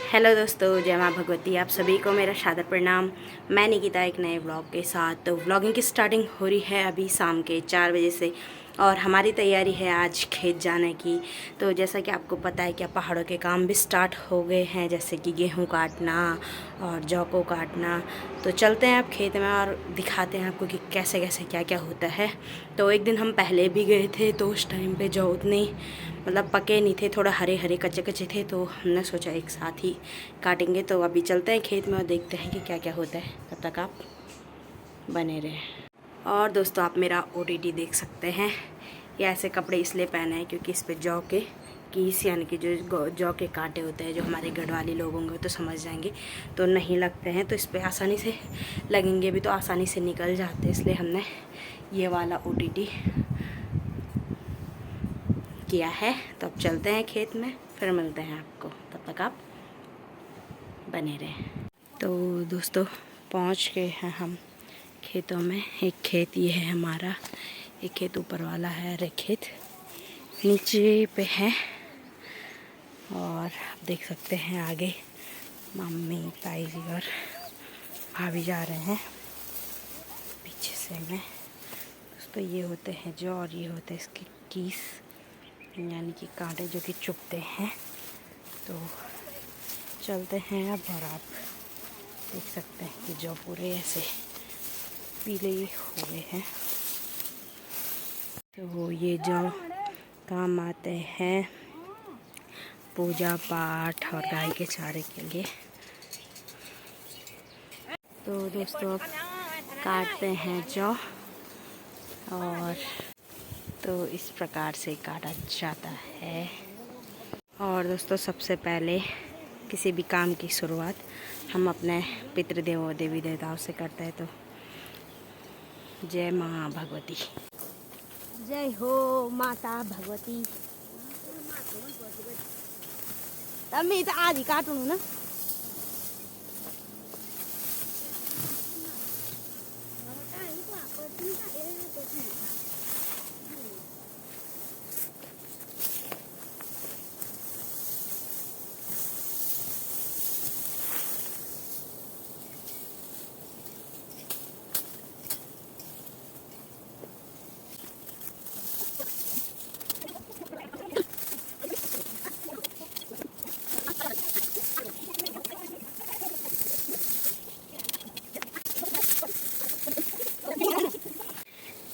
Hello दोस्तों, जय माँ भगवती। आप सभी को मेरा सादर प्रणाम। मैं निकिता एक नए व्लॉग के साथ। तो व्लॉगिंग की स्टार्टिंग हो रही है अभी शाम के 4 बजे से और हमारी तैयारी है आज खेत जाने की। तो जैसा कि आपको पता है कि पहाड़ों के काम भी स्टार्ट हो गए हैं, जैसे कि गेहूं काटना और जौ को काटना। तो चलते हैं आप खेत में और दिखाते हैं आपको कि कैसे कैसे क्या क्या होता है। तो एक दिन हम पहले भी गए थे, तो उस टाइम पे जौ उतने मतलब पके नहीं थे, थोड़ा हरे हरे कच्चे कच्चे थे। तो हमने सोचा एक साथ ही काटेंगे। तो अभी चलते हैं खेत में और देखते हैं कि क्या क्या होता है। तब तक आप बने रहें। और दोस्तों, आप मेरा OTT देख सकते हैं। ये ऐसे कपड़े इसलिए पहने हैं क्योंकि इस पे जौ के कीस यानी कि जो जौ के कांटे होते हैं, जो हमारे गढ़वाली लोग होंगे तो समझ जाएंगे, तो नहीं लगते हैं। तो इस पे आसानी से लगेंगे भी तो आसानी से निकल जाते हैं, इसलिए हमने ये वाला OTT किया है। तो अब चलते हैं खेत में, फिर मिलते हैं आपको। तब तक आप बने रहें। तो दोस्तों, पहुंच गए हैं हम खेतों में। एक खेत ये है हमारा, एक खेत ऊपर वाला है और एक खेत नीचे पे है। और आप देख सकते हैं आगे मम्मी, ताई जी और भाभी जा रहे हैं पीछे से। मैं दोस्तों, ये होते हैं जो, और ये होते हैं इसके कीस यानी कि कांटे जो कि चुभते हैं। तो चलते हैं अब, और आप देख सकते हैं कि जो पूरे ऐसे पीले हो गए हैं। तो ये जो काम आते हैं पूजा पाठ और गाय के चारे के लिए। तो दोस्तों, अब काटते हैं जौ, और तो इस प्रकार से काटा जाता है। और दोस्तों, सबसे पहले किसी भी काम की शुरुआत हम अपने पितृदेवों देवी देवताओं से करते हैं। तो जय माँ भगवती। जय हो माता भगवती। तब तो आज ही काटू ना।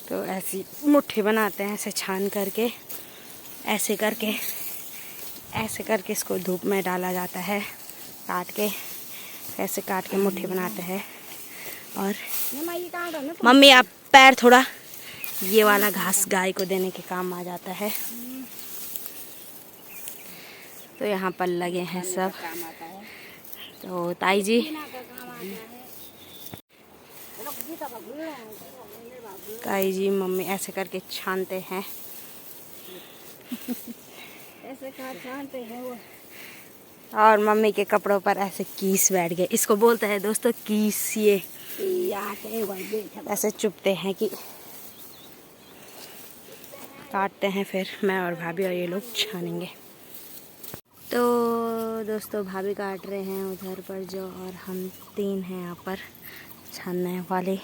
तो ऐसी मुट्ठी बनाते हैं, ऐसे छान करके, ऐसे करके इसको धूप में डाला जाता है। काट के ऐसे काट के मुट्ठी बनाते हैं। और मम्मी, आप पैर थोड़ा, ये वाला घास गाय को देने के काम आ जाता है। तो यहाँ पर लगे हैं सब। तो ताई जी, मम्मी ऐसे करके छानते हैं। ऐसे छानते हैं वो। और मम्मी के कपड़ों पर ऐसे कीस बैठ गए। इसको बोलते हैं दोस्तों कीस। ये ऐसे चुभते हैं कि काटते हैं, फिर मैं और भाभी और ये लोग छानेंगे। तो दोस्तों, भाभी काट रहे हैं उधर पर जो, और हम 3 हैं यहाँ पर छानने वाले।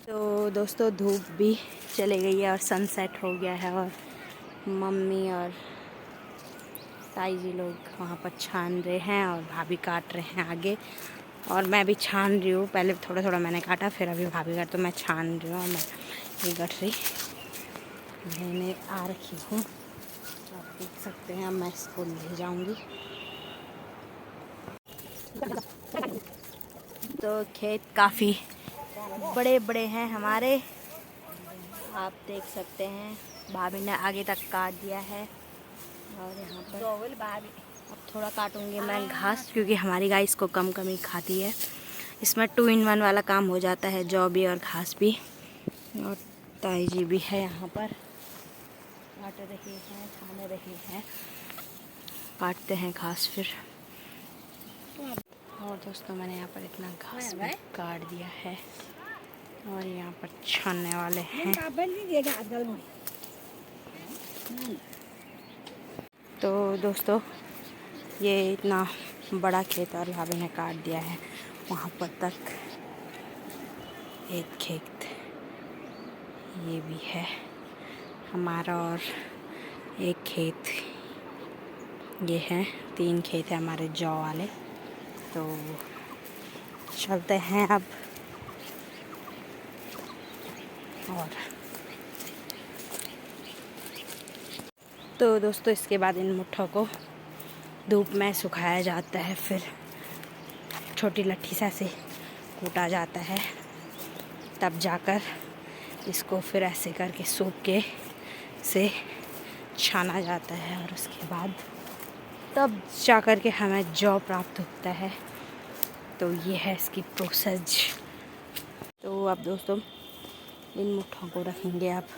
तो दोस्तों धूप भी चले गई है और सनसेट हो गया है, और मम्मी और ताई जी लोग वहाँ पर छान रहे हैं और भाभी काट रहे हैं आगे, और मैं भी छान रही हूँ। पहले थोड़ा थोड़ा मैंने काटा, फिर अभी भाभी काट, तो मैं छान रही हूँ। और मैं ये गठरी लेने आ रखी हूँ, आप देख सकते हैं। अब मैं इसको ले जाऊँगी। तो खेत काफ़ी बड़े बड़े हैं हमारे, आप देख सकते हैं। भाभी ने आगे तक काट दिया है, और यहाँ पर अब थोड़ा काटूंगी मैं घास, क्योंकि हमारी गाय इसको कम कम ही खाती है। इसमें 2 in 1 वाला काम हो जाता है, जौ भी और घास भी। और ताई जी भी है यहाँ पर, काट रही हैं, छाने रही हैं। काटते हैं घास फिर। और दोस्तों मैंने यहाँ पर इतना घास भी काट दिया है, और यहाँ पर छानने वाले हैं। तो दोस्तों ये इतना बड़ा खेत और भाभी ने काट दिया है वहाँ पर तक। एक खेत ये भी है हमारा, और एक खेत ये है। 3 खेत है हमारे जौ वाले। तो चलते हैं अब। और तो दोस्तों इसके बाद इन मुट्ठों को धूप में सुखाया जाता है, फिर छोटी लट्ठी से कूटा जाता है, तब जाकर इसको फिर ऐसे करके सूप के से छाना जाता है, और उसके बाद तब जाकर के हमें जौ प्राप्त होता है। तो ये है इसकी प्रोसेस। तो अब दोस्तों इन मुट्ठों को रखेंगे आप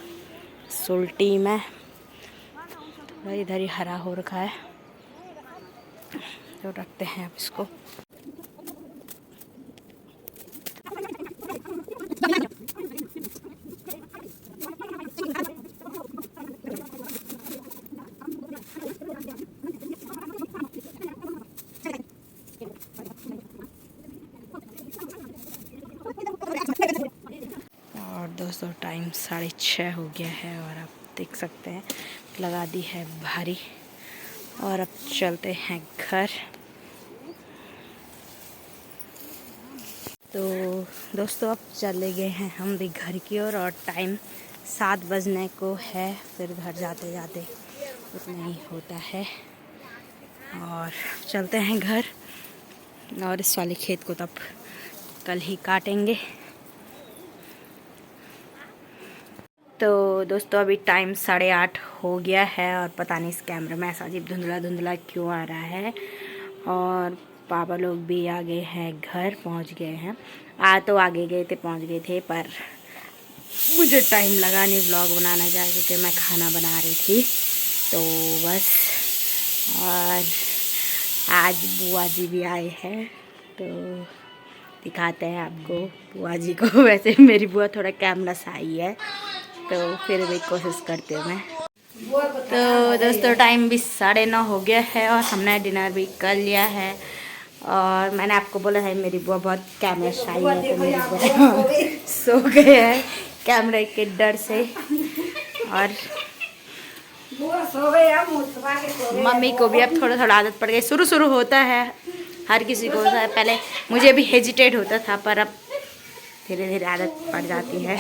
सुल्टी में। थोड़ा इधर ही हरा हो रखा है, तो रखते हैं अब इसको। और दोस्तों टाइम 6:30 हो गया है, और आप देख सकते हैं लगा दी है भारी। और अब चलते हैं घर। तो दोस्तों अब चले गए हैं हम भी घर की ओर, और टाइम 7 बजने को है। फिर घर जाते जाते उतना ही होता है, और चलते हैं घर। और इस वाले खेत को तब कल ही काटेंगे। तो दोस्तों अभी टाइम 8:30 हो गया है, और पता नहीं इस कैमरे में ऐसा अजीब धुंधला धुंधला क्यों आ रहा है। और पापा लोग भी आ गए हैं, घर पहुंच गए हैं। तो आगे गए थे, पहुंच गए थे, पर मुझे टाइम लगा नहीं व्लॉग बनाना जा, क्योंकि मैं खाना बना रही थी। तो बस, और आज बुआ जी भी आए हैं, तो दिखाते हैं आपको बुआ जी को। वैसे मेरी बुआ थोड़ा कैमरा शाई है, तो फिर भी कोशिश करती हूँ मैं। तो दोस्तों टाइम भी 9:30 हो गया है, और हमने डिनर भी कर लिया है। और मैंने आपको बोला है मेरी बुआ बहुत कैमरा शाई है, तो मेरी बुआ सो गए हैं कैमरे के डर से। और मम्मी को भी अब थोड़ा थोड़ा आदत पड़ गई। शुरू होता है, हर किसी को होता है। पहले मुझे भी हेजिटेट होता था, पर अब धीरे धीरे आदत पड़ जाती है।